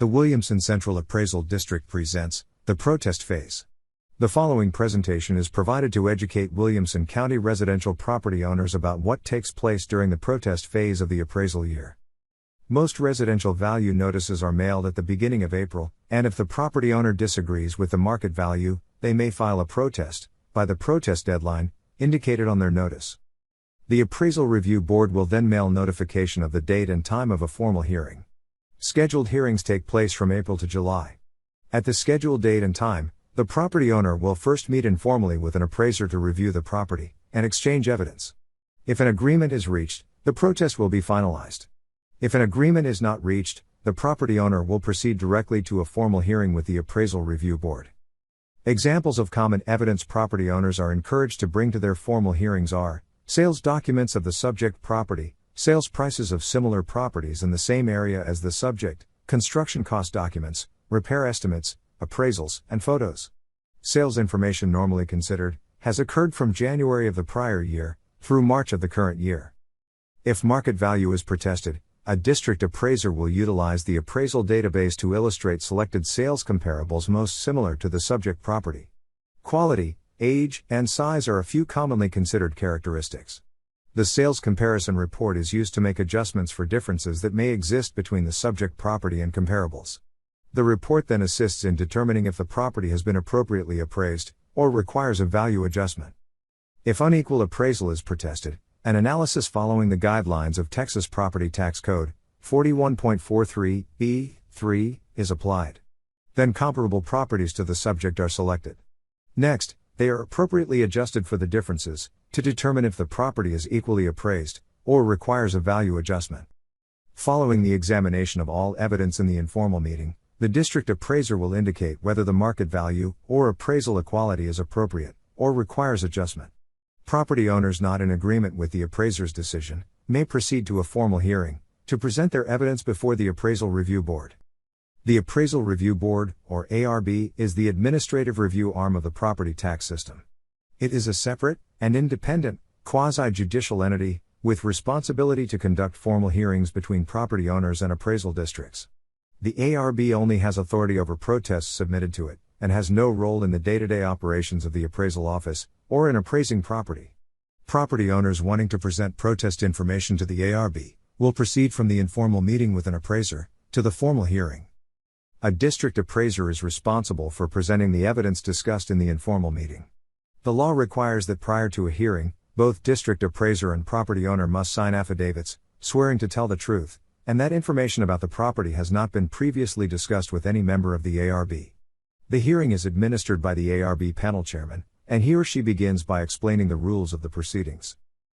The Williamson Central Appraisal District presents the protest phase. The following presentation is provided to educate Williamson County residential property owners about what takes place during the protest phase of the appraisal year. Most residential value notices are mailed at the beginning of April, and if the property owner disagrees with the market value, they may file a protest by the protest deadline indicated on their notice. The Appraisal Review Board will then mail notification of the date and time of a formal hearing. Scheduled hearings take place from April to July. At the scheduled date and time, the property owner will first meet informally with an appraiser to review the property and exchange evidence. If an agreement is reached, the protest will be finalized. If an agreement is not reached, the property owner will proceed directly to a formal hearing with the Appraisal Review Board. Examples of common evidence property owners are encouraged to bring to their formal hearings are sales documents of the subject property, sales prices of similar properties in the same area as the subject, construction cost documents, repair estimates, appraisals, and photos. Sales information normally considered has occurred from January of the prior year through March of the current year. If market value is protested, a district appraiser will utilize the appraisal database to illustrate selected sales comparables most similar to the subject property. Quality, age, and size are a few commonly considered characteristics. The sales comparison report is used to make adjustments for differences that may exist between the subject property and comparables. The report then assists in determining if the property has been appropriately appraised, or requires a value adjustment. If unequal appraisal is protested, an analysis following the guidelines of Texas Property Tax Code 41.43(b)(3) is applied. Then comparable properties to the subject are selected. Next, they are appropriately adjusted for the differences, to determine if the property is equally appraised, or requires a value adjustment. Following the examination of all evidence in the informal meeting, the district appraiser will indicate whether the market value, or appraisal equality is appropriate, or requires adjustment. Property owners not in agreement with the appraiser's decision, may proceed to a formal hearing, to present their evidence before the Appraisal Review Board. The Appraisal Review Board, or ARB, is the administrative review arm of the property tax system. It is a separate and independent, quasi-judicial entity, with responsibility to conduct formal hearings between property owners and appraisal districts. The ARB only has authority over protests submitted to it, and has no role in the day-to-day operations of the appraisal office, or in appraising property. Property owners wanting to present protest information to the ARB, will proceed from the informal meeting with an appraiser, to the formal hearing. A district appraiser is responsible for presenting the evidence discussed in the informal meeting. The law requires that prior to a hearing, both district appraiser and property owner must sign affidavits, swearing to tell the truth, and that information about the property has not been previously discussed with any member of the ARB. The hearing is administered by the ARB panel chairman, and he or she begins by explaining the rules of the proceedings.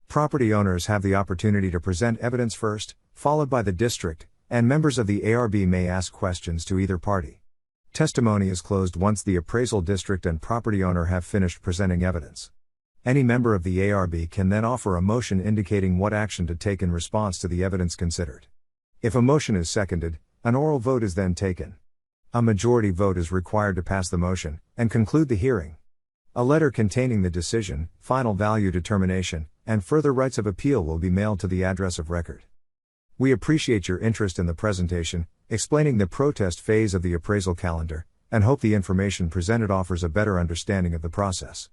Property owners have the opportunity to present evidence first, followed by the district, and members of the ARB may ask questions to either party. Testimony is closed once the appraisal district and property owner have finished presenting evidence. Any member of the ARB can then offer a motion indicating what action to take in response to the evidence considered. If a motion is seconded, an oral vote is then taken. A majority vote is required to pass the motion and conclude the hearing. A letter containing the decision, final value determination, and further rights of appeal will be mailed to the address of record. We appreciate your interest in the presentation, explaining the protest phase of the appraisal calendar, and hope the information presented offers a better understanding of the process.